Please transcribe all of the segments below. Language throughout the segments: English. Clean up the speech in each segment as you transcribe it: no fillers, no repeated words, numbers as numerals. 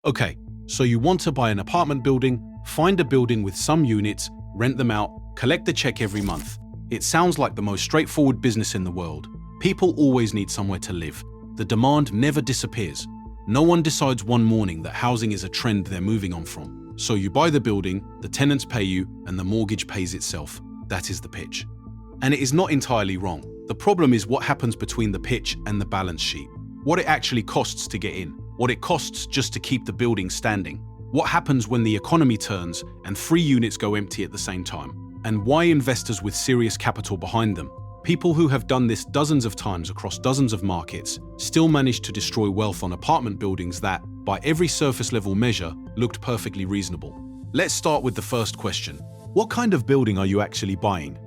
Okay, so you want to buy an apartment building, find a building with some units, rent them out, collect the check every month. It sounds like the most straightforward business in the world. People always need somewhere to live. The demand never disappears. No one decides one morning that housing is a trend they're moving on from. So you buy the building, the tenants pay you, and the mortgage pays itself. That is the pitch. And it is not entirely wrong. The problem is what happens between the pitch and the balance sheet. What it actually costs to get in. What it costs just to keep the building standing. What happens when the economy turns and 3 units go empty at the same time. And why investors with serious capital behind them, people who have done this dozens of times across dozens of markets, still manage to destroy wealth on apartment buildings that, by every surface level measure, looked perfectly reasonable. Let's start with the first question. What kind of building are you actually buying?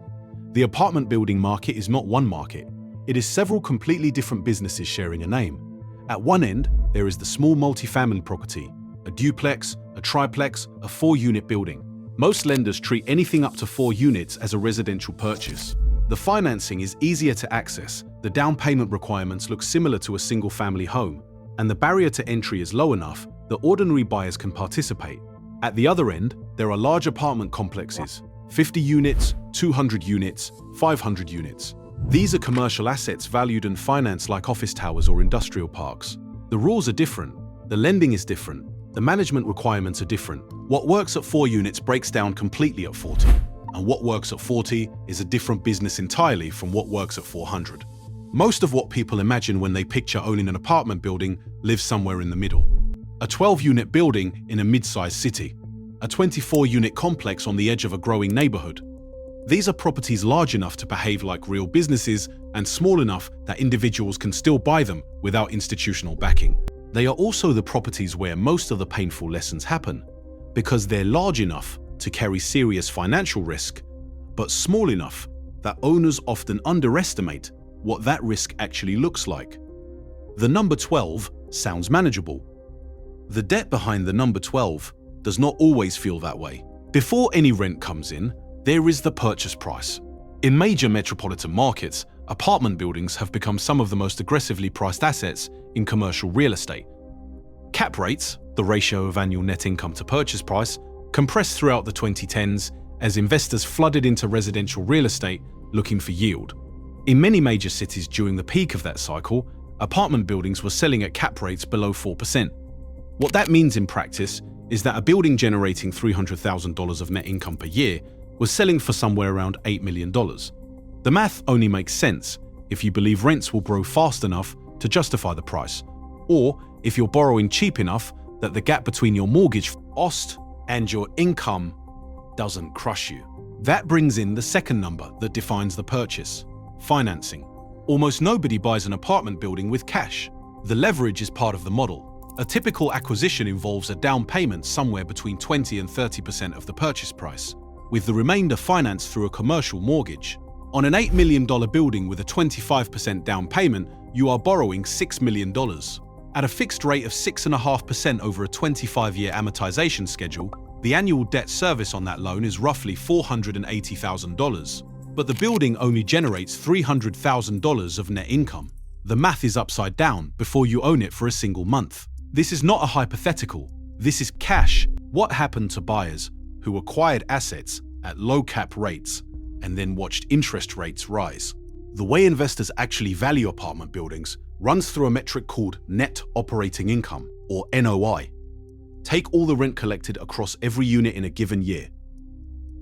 The apartment building market is not one market. It is several completely different businesses sharing a name. At one end, there is the small multifamily property, a duplex, a triplex, a 4-unit building. Most lenders treat anything up to 4 units as a residential purchase. The financing is easier to access, the down payment requirements look similar to a single-family home, and the barrier to entry is low enough that ordinary buyers can participate. At the other end, there are large apartment complexes, 50 units, 200 units, 500 units. These are commercial assets valued and financed like office towers or industrial parks. The rules are different, the lending is different, the management requirements are different. What works at 4 units breaks down completely at 40, and what works at 40 is a different business entirely from what works at 400. Most of what people imagine when they picture owning an apartment building lives somewhere in the middle. A 12-unit building in a mid-sized city, a 24-unit complex on the edge of a growing neighborhood. These are properties large enough to behave like real businesses and small enough that individuals can still buy them without institutional backing. They are also the properties where most of the painful lessons happen, because they're large enough to carry serious financial risk, but small enough that owners often underestimate what that risk actually looks like. The number 12 sounds manageable. The debt behind the number 12 does not always feel that way. Before any rent comes in, there is the purchase price. In major metropolitan markets, apartment buildings have become some of the most aggressively priced assets in commercial real estate. Cap rates, the ratio of annual net income to purchase price, compressed throughout the 2010s as investors flooded into residential real estate looking for yield. In many major cities during the peak of that cycle, apartment buildings were selling at cap rates below 4%. What that means in practice is that a building generating $300,000 of net income per year was selling for somewhere around $8 million. The math only makes sense if you believe rents will grow fast enough to justify the price, or if you're borrowing cheap enough that the gap between your mortgage cost and your income doesn't crush you. That brings in the second number that defines the purchase: financing. Almost nobody buys an apartment building with cash. The leverage is part of the model. A typical acquisition involves a down payment somewhere between 20 and 30% of the purchase price, with the remainder financed through a commercial mortgage. On an $8 million building with a 25% down payment, you are borrowing $6 million. At a fixed rate of 6.5% over a 25-year amortization schedule, the annual debt service on that loan is roughly $480,000. But the building only generates $300,000 of net income. The math is upside down before you own it for a single month. This is not a hypothetical. This is cash. What happened to buyers who acquired assets at low cap rates and then watched interest rates rise? The way investors actually value apartment buildings runs through a metric called net operating income, or NOI. Take all the rent collected across every unit in a given year.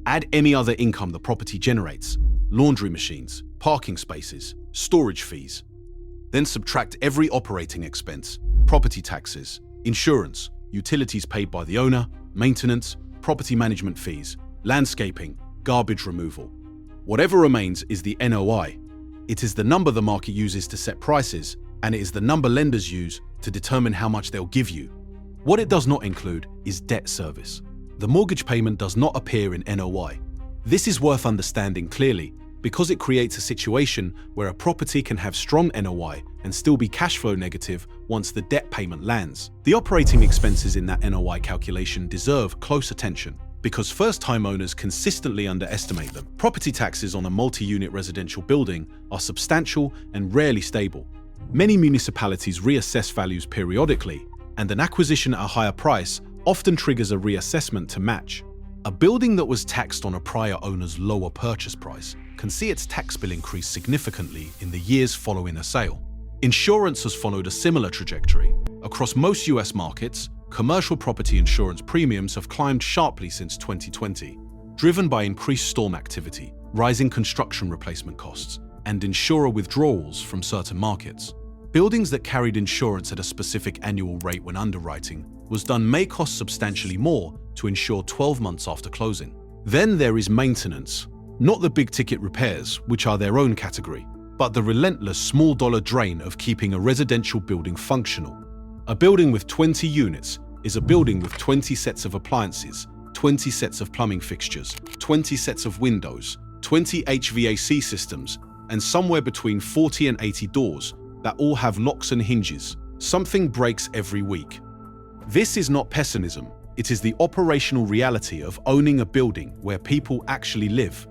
Add any other income the property generates: laundry machines, parking spaces, storage fees. Then subtract every operating expense: property taxes, insurance, utilities paid by the owner, maintenance, property management fees, landscaping, garbage removal. Whatever remains is the NOI. It is the number the market uses to set prices, and it is the number lenders use to determine how much they'll give you. What it does not include is debt service. The mortgage payment does not appear in NOI. This is worth understanding clearly because it creates a situation where a property can have strong NOI and still be cash flow negative once the debt payment lands. The operating expenses in that NOI calculation deserve close attention because first-time owners consistently underestimate them. Property taxes on a multi-unit residential building are substantial and rarely stable. Many municipalities reassess values periodically, and an acquisition at a higher price often triggers a reassessment to match. A building that was taxed on a prior owner's lower purchase price can see its tax bill increase significantly in the years following a sale. Insurance has followed a similar trajectory. Across most US markets, commercial property insurance premiums have climbed sharply since 2020, driven by increased storm activity, rising construction replacement costs, and insurer withdrawals from certain markets. Buildings that carried insurance at a specific annual rate when underwriting was done may cost substantially more to insure 12 months after closing. Then there is maintenance, not the big-ticket repairs, which are their own category, but the relentless small-dollar drain of keeping a residential building functional. A building with 20 units is a building with 20 sets of appliances, 20 sets of plumbing fixtures, 20 sets of windows, 20 HVAC systems, and somewhere between 40 and 80 doors that all have locks and hinges. Something breaks every week. This is not pessimism. It is the operational reality of owning a building where people actually live.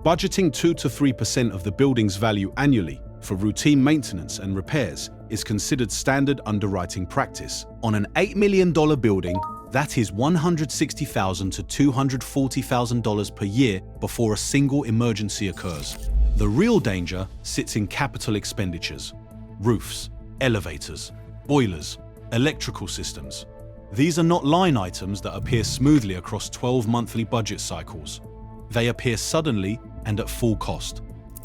Budgeting 2 to 3% of the building's value annually for routine maintenance and repairs is considered standard underwriting practice. On an $8 million building, that is $160,000 to $240,000 per year before a single emergency occurs. The real danger sits in capital expenditures: roofs, elevators, boilers, electrical systems. These are not line items that appear smoothly across 12 monthly budget cycles. They appear suddenly and at full cost.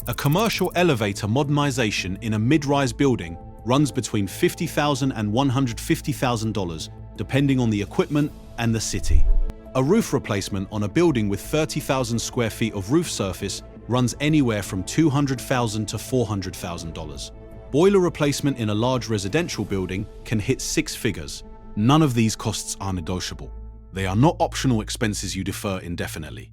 A commercial elevator modernization in a mid-rise building runs between $50,000 and $150,000, depending on the equipment and the city. A roof replacement on a building with 30,000 square feet of roof surface runs anywhere from $200,000 to $400,000. Boiler replacement in a large residential building can hit 6 figures. None of these costs are negotiable. They are not optional expenses you defer indefinitely.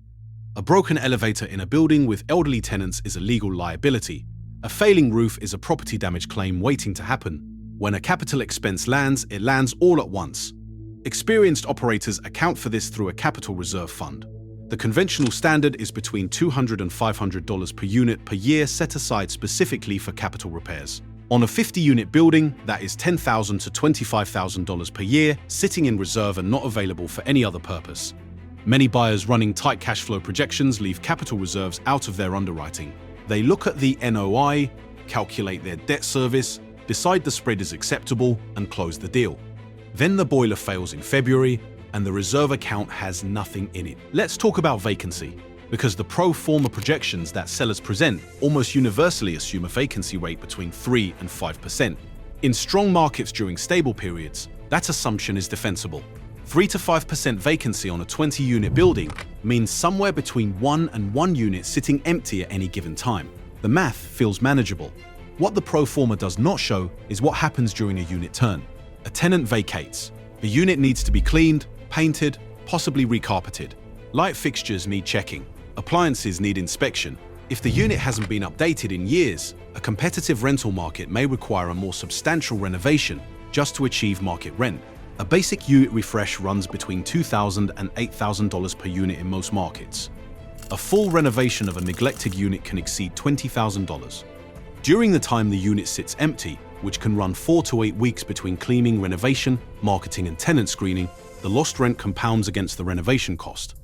A broken elevator in a building with elderly tenants is a legal liability. A failing roof is a property damage claim waiting to happen. When a capital expense lands, it lands all at once. Experienced operators account for this through a capital reserve fund. The conventional standard is between $200 and $500 per unit per year set aside specifically for capital repairs. On a 50-unit building, that is $10,000 to $25,000 per year, sitting in reserve and not available for any other purpose. Many buyers running tight cash flow projections leave capital reserves out of their underwriting. They look at the NOI, calculate their debt service, decide the spread is acceptable, and close the deal. Then the boiler fails in February, and the reserve account has nothing in it. Let's talk about vacancy, because the pro forma projections that sellers present almost universally assume a vacancy rate between 3 and 5%. In strong markets during stable periods, that assumption is defensible. 3 to 5% vacancy on a 20-unit building means somewhere between 1 and 1 unit sitting empty at any given time. The math feels manageable. What the pro forma does not show is what happens during a unit turn. A tenant vacates. The unit needs to be cleaned, painted, possibly recarpeted. Light fixtures need checking. Appliances need inspection. If the unit hasn't been updated in years, a competitive rental market may require a more substantial renovation just to achieve market rent. A basic unit refresh runs between $2,000 and $8,000 per unit in most markets. A full renovation of a neglected unit can exceed $20,000. During the time the unit sits empty, which can run 4 to 8 weeks between cleaning, renovation, marketing, and tenant screening, the lost rent compounds against the renovation cost.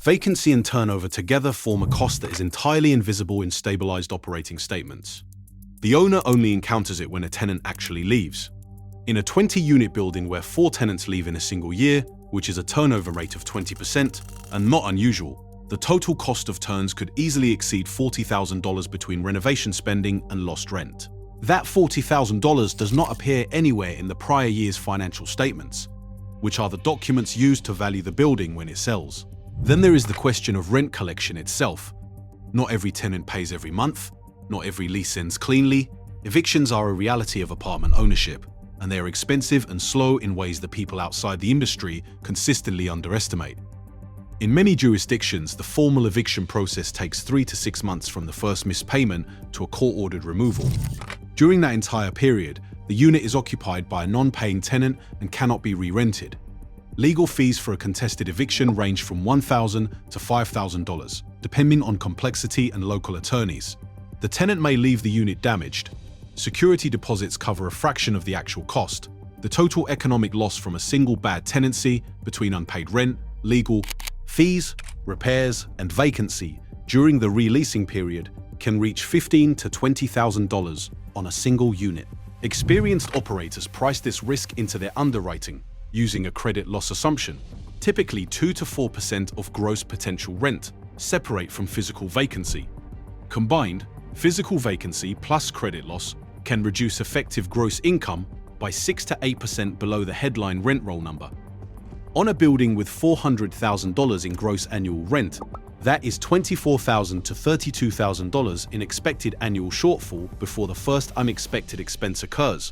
Vacancy and turnover together form a cost that is entirely invisible in stabilized operating statements. The owner only encounters it when a tenant actually leaves. In a 20-unit building where 4 tenants leave in a single year, which is a turnover rate of 20% and not unusual, the total cost of turns could easily exceed $40,000 between renovation spending and lost rent. That $40,000 does not appear anywhere in the prior year's financial statements, which are the documents used to value the building when it sells. Then there is the question of rent collection itself. Not every tenant pays every month, not every lease ends cleanly. Evictions are a reality of apartment ownership, and they are expensive and slow in ways that people outside the industry consistently underestimate. In many jurisdictions, the formal eviction process takes 3 to 6 months from the first missed payment to a court-ordered removal. During that entire period, the unit is occupied by a non-paying tenant and cannot be re-rented. Legal fees for a contested eviction range from $1,000 to $5,000, depending on complexity and local attorneys. The tenant may leave the unit damaged. Security deposits cover a fraction of the actual cost. The total economic loss from a single bad tenancy between unpaid rent, legal fees, repairs, and vacancy during the releasing period can reach $15,000 to $20,000 on a single unit. Experienced operators price this risk into their underwriting using a credit loss assumption, typically 2 to 4% of gross potential rent, separate from physical vacancy. Combined, physical vacancy plus credit loss can reduce effective gross income by 6 to 8% below the headline rent roll number. On a building with $400,000 in gross annual rent, that is $24,000 to $32,000 in expected annual shortfall before the first unexpected expense occurs.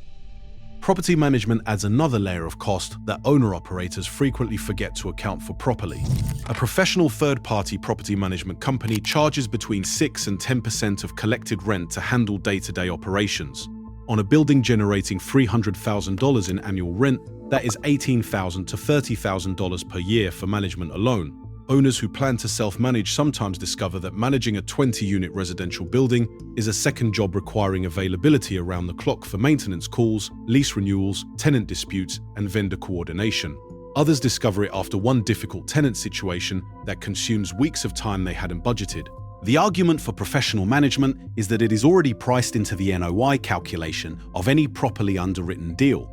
Property management adds another layer of cost that owner-operators frequently forget to account for properly. A professional third-party property management company charges between 6 and 10% of collected rent to handle day-to-day operations. On a building generating $300,000 in annual rent, that is $18,000 to $30,000 per year for management alone. Owners who plan to self-manage sometimes discover that managing a 20-unit residential building is a second job requiring availability around the clock for maintenance calls, lease renewals, tenant disputes, and vendor coordination. Others discover it after one difficult tenant situation that consumes weeks of time they hadn't budgeted. The argument for professional management is that it is already priced into the NOI calculation of any properly underwritten deal.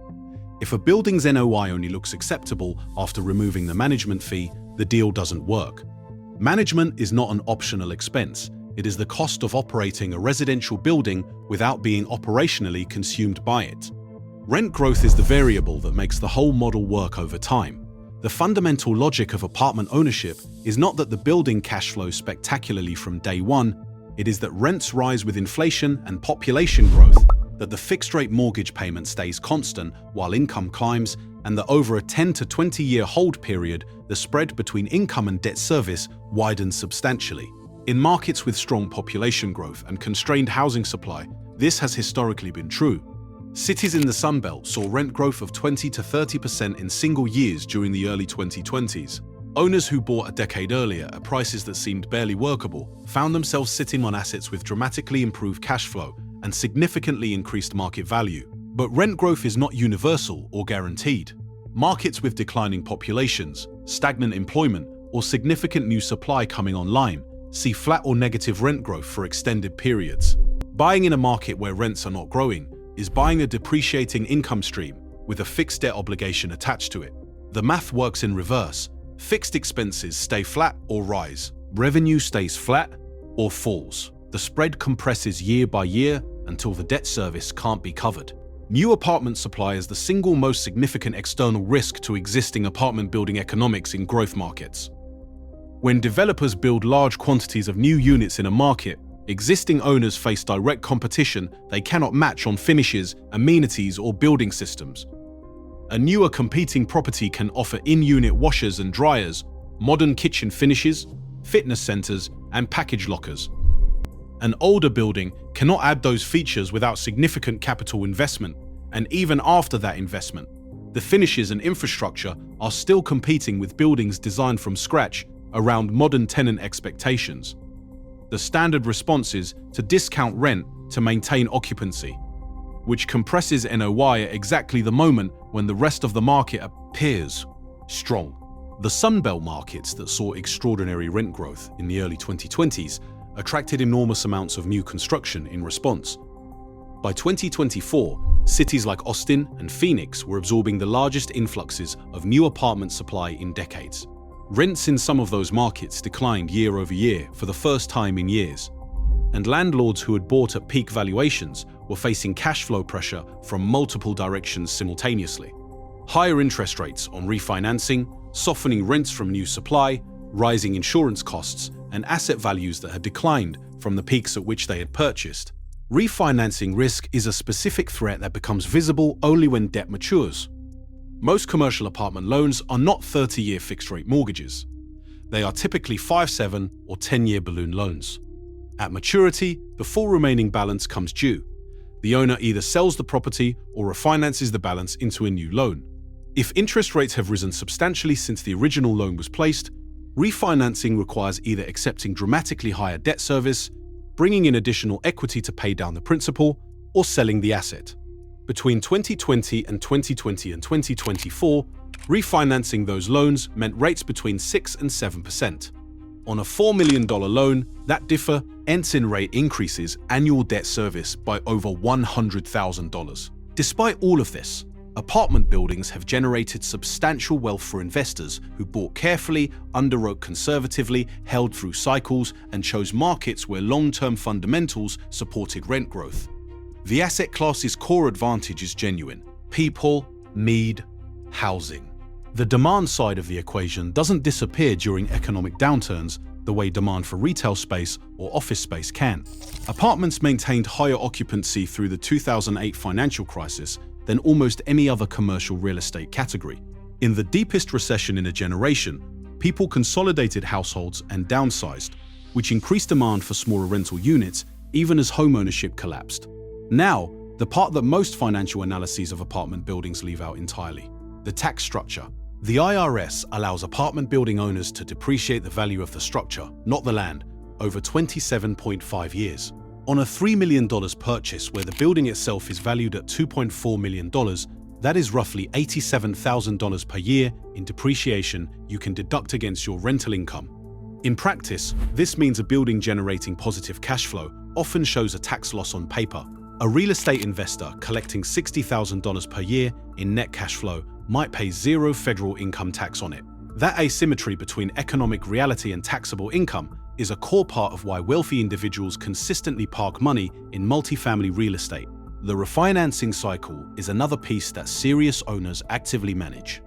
If a building's NOI only looks acceptable after removing the management fee, the deal doesn't work. Management is not an optional expense. It is the cost of operating a residential building without being operationally consumed by it. Rent growth is the variable that makes the whole model work over time. The fundamental logic of apartment ownership is not that the building cash flows spectacularly from day one, it is that rents rise with inflation and population growth, that the fixed-rate mortgage payment stays constant while income climbs, and that over a 10 to 20-year hold period, the spread between income and debt service widens substantially. In markets with strong population growth and constrained housing supply, this has historically been true. Cities in the Sunbelt saw rent growth of 20 to 30% in single years during the early 2020s. Owners who bought a decade earlier at prices that seemed barely workable found themselves sitting on assets with dramatically improved cash flow and significantly increased market value. But rent growth is not universal or guaranteed. Markets with declining populations, stagnant employment, or significant new supply coming online see flat or negative rent growth for extended periods. Buying in a market where rents are not growing is buying a depreciating income stream with a fixed debt obligation attached to it. The math works in reverse. Fixed expenses stay flat or rise. Revenue stays flat or falls. The spread compresses year by year until the debt service can't be covered. New apartment supply is the single most significant external risk to existing apartment building economics in growth markets. When developers build large quantities of new units in a market, existing owners face direct competition they cannot match on finishes, amenities, or building systems. A newer competing property can offer in-unit washers and dryers, modern kitchen finishes, fitness centers, and package lockers. An older building cannot add those features without significant capital investment, and even after that investment, the finishes and infrastructure are still competing with buildings designed from scratch around modern tenant expectations. The standard response is to discount rent to maintain occupancy, which compresses NOI at exactly the moment when the rest of the market appears strong. The Sunbelt markets that saw extraordinary rent growth in the early 2020s attracted enormous amounts of new construction in response. By 2024, cities like Austin and Phoenix were absorbing the largest influxes of new apartment supply in decades. Rents in some of those markets declined year over year for the first time in years, and landlords who had bought at peak valuations were facing cash flow pressure from multiple directions simultaneously. Higher interest rates on refinancing, softening rents from new supply, rising insurance costs, and asset values that had declined from the peaks at which they had purchased. Refinancing risk is a specific threat that becomes visible only when debt matures. Most commercial apartment loans are not 30-year fixed-rate mortgages. They are typically 5-7 or 10-year balloon loans. At maturity, the full remaining balance comes due. The owner either sells the property or refinances the balance into a new loan. If interest rates have risen substantially since the original loan was placed, refinancing requires either accepting dramatically higher debt service, bringing in additional equity to pay down the principal, or selling the asset. Between 2020 and 2024, refinancing those loans meant rates between 6 and 7%. On a $4 million loan, that difference in rate increases annual debt service by over $100,000. Despite all of this, apartment buildings have generated substantial wealth for investors who bought carefully, underwrote conservatively, held through cycles, and chose markets where long-term fundamentals supported rent growth. The asset class's core advantage is genuine: people, need, housing. The demand side of the equation doesn't disappear during economic downturns the way demand for retail space or office space can. Apartments maintained higher occupancy through the 2008 financial crisis than almost any other commercial real estate category. In the deepest recession in a generation, people consolidated households and downsized, which increased demand for smaller rental units even as homeownership collapsed. Now, the part that most financial analyses of apartment buildings leave out entirely: the tax structure. The IRS allows apartment building owners to depreciate the value of the structure, not the land, over 27.5 years. On a $3 million purchase where the building itself is valued at $2.4 million, that is roughly $87,000 per year in depreciation you can deduct against your rental income. In practice, this means a building generating positive cash flow often shows a tax loss on paper. A real estate investor collecting $60,000 per year in net cash flow might pay zero federal income tax on it. That asymmetry between economic reality and taxable income is a core part of why wealthy individuals consistently park money in multifamily real estate. The refinancing cycle is another piece that serious owners actively manage.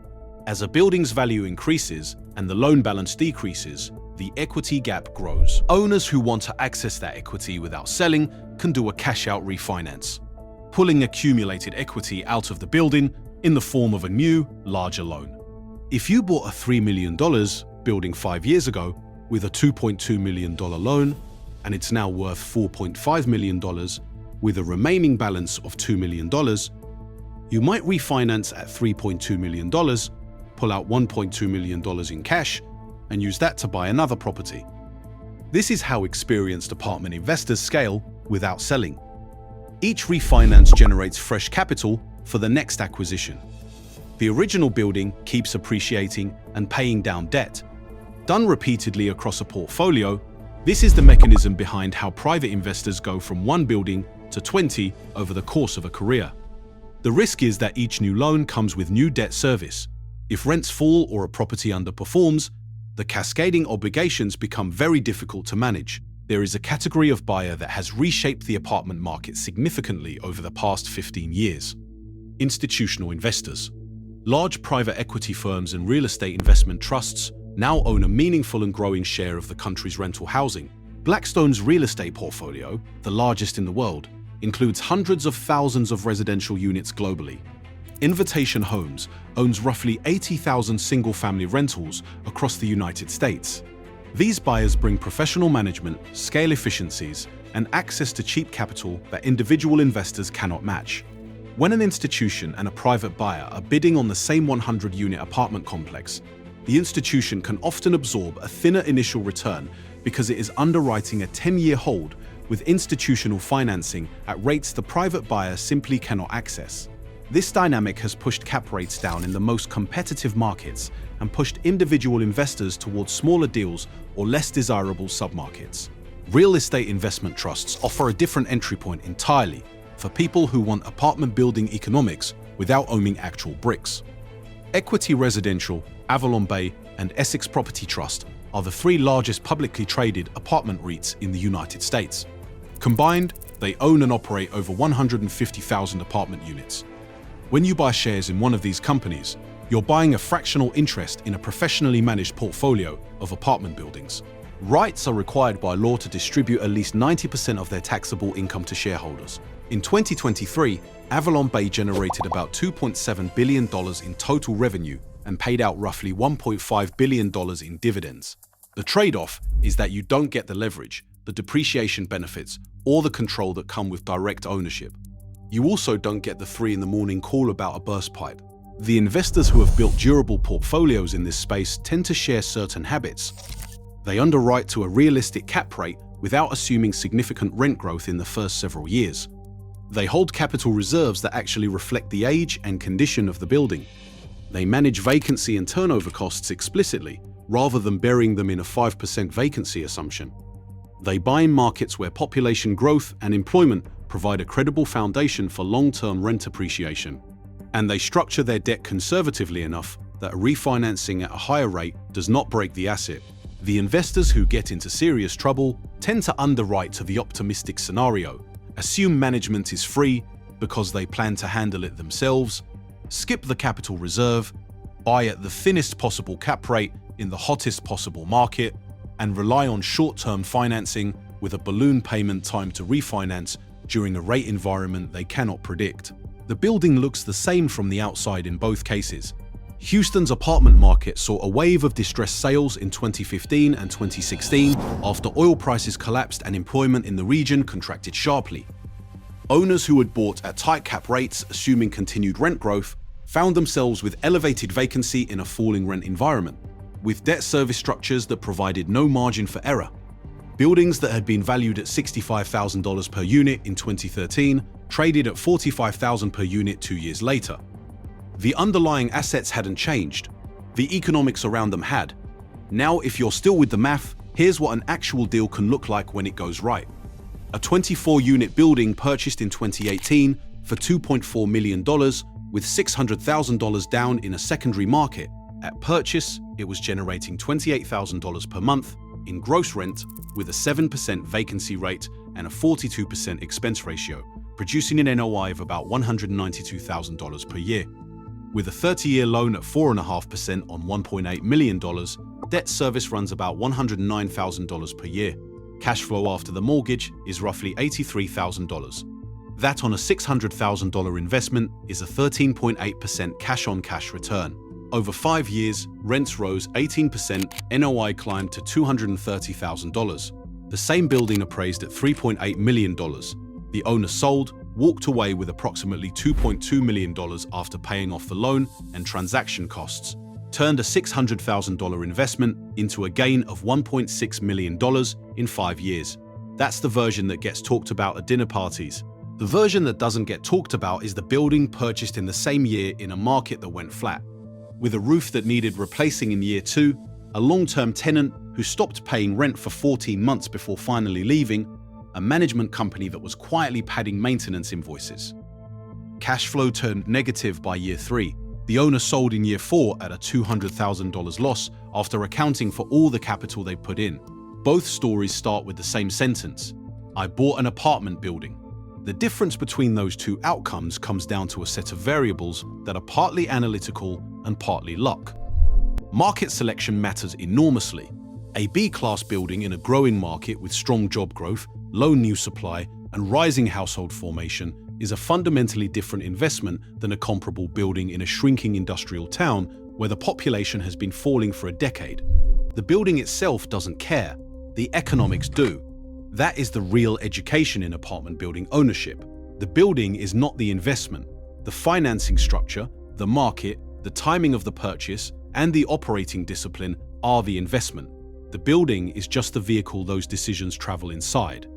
As a building's value increases and the loan balance decreases, the equity gap grows. Owners who want to access that equity without selling can do a cash-out refinance, pulling accumulated equity out of the building in the form of a new, larger loan. If you bought a $3 million building 5 years ago with a $2.2 million loan, and it's now worth $4.5 million with a remaining balance of $2 million, you might refinance at $3.2 million, pull out $1.2 million in cash, and use that to buy another property. This is how experienced apartment investors scale without selling. Each refinance generates fresh capital for the next acquisition. The original building keeps appreciating and paying down debt. Done repeatedly across a portfolio, this is the mechanism behind how private investors go from one building to 20 over the course of a career. The risk is that each new loan comes with new debt service. If rents fall or a property underperforms, the cascading obligations become very difficult to manage. There is a category of buyer that has reshaped the apartment market significantly over the past 15 years. Institutional investors. Large private equity firms and real estate investment trusts now own a meaningful and growing share of the country's rental housing. Blackstone's real estate portfolio, the largest in the world, includes hundreds of thousands of residential units globally. Invitation Homes owns roughly 80,000 single-family rentals across the United States. These buyers bring professional management, scale efficiencies, and access to cheap capital that individual investors cannot match. When an institution and a private buyer are bidding on the same 100-unit apartment complex, the institution can often absorb a thinner initial return because it is underwriting a 10-year hold with institutional financing at rates the private buyer simply cannot access. This dynamic has pushed cap rates down in the most competitive markets and pushed individual investors towards smaller deals or less desirable submarkets. Real estate investment trusts offer a different entry point entirely for people who want apartment building economics without owning actual bricks. Equity Residential, Avalon Bay, and Essex Property Trust are the three largest publicly traded apartment REITs in the United States. Combined, they own and operate over 150,000 apartment units. When you buy shares in one of these companies, you're buying a fractional interest in a professionally managed portfolio of apartment buildings. REITs are required by law to distribute at least 90% of their taxable income to shareholders. In 2023, Avalon Bay generated about $2.7 billion in total revenue and paid out roughly $1.5 billion in dividends. The trade-off is that you don't get the leverage, the depreciation benefits, or the control that come with direct ownership. You also don't get the 3 a.m. call about a burst pipe. The investors who have built durable portfolios in this space tend to share certain habits. They underwrite to a realistic cap rate without assuming significant rent growth in the first several years. They hold capital reserves that actually reflect the age and condition of the building. They manage vacancy and turnover costs explicitly, rather than burying them in a 5% vacancy assumption. They buy in markets where population growth and employment provide a credible foundation for long-term rent appreciation. And they structure their debt conservatively enough that refinancing at a higher rate does not break the asset. The investors who get into serious trouble tend to underwrite to the optimistic scenario, assume management is free because they plan to handle it themselves, skip the capital reserve, buy at the thinnest possible cap rate in the hottest possible market, and rely on short-term financing with a balloon payment time to refinance during a rate environment they cannot predict. The building looks the same from the outside in both cases. Houston's apartment market saw a wave of distressed sales in 2015 and 2016 after oil prices collapsed and employment in the region contracted sharply. Owners who had bought at tight cap rates, assuming continued rent growth, found themselves with elevated vacancy in a falling rent environment, with debt service structures that provided no margin for error. Buildings that had been valued at $65,000 per unit in 2013 traded at $45,000 per unit 2 years later. The underlying assets hadn't changed. The economics around them had. Now, if you're still with the math, here's what an actual deal can look like when it goes right. A 24-unit building purchased in 2018 for $2.4 million with $600,000 down in a secondary market. At purchase, it was generating $28,000 per month in gross rent with a 7% vacancy rate and a 42% expense ratio, producing an NOI of about $192,000 per year. With a 30-year loan at 4.5% on $1.8 million, debt service runs about $109,000 per year. Cash flow after the mortgage is roughly $83,000. That on a $600,000 investment is a 13.8% cash-on-cash return. Over 5 years, rents rose 18%, NOI climbed to $230,000. The same building appraised at $3.8 million. The owner sold, walked away with approximately $2.2 million after paying off the loan and transaction costs, turned a $600,000 investment into a gain of $1.6 million in 5 years. That's the version that gets talked about at dinner parties. The version that doesn't get talked about is the building purchased in the same year in a market that went flat. With a roof that needed replacing in year 2, a long-term tenant who stopped paying rent for 14 months before finally leaving, a management company that was quietly padding maintenance invoices. Cash flow turned negative by year 3. The owner sold in year 4 at a $200,000 loss after accounting for all the capital they put in. Both stories start with the same sentence: I bought an apartment building. The difference between those two outcomes comes down to a set of variables that are partly analytical and partly luck. Market selection matters enormously. A B-class building in a growing market with strong job growth, low new supply, and rising household formation is a fundamentally different investment than a comparable building in a shrinking industrial town where the population has been falling for a decade. The building itself doesn't care. The economics do. That is the real education in apartment building ownership. The building is not the investment. The financing structure, the market, the timing of the purchase, and the operating discipline are the investment. The building is just the vehicle those decisions travel inside.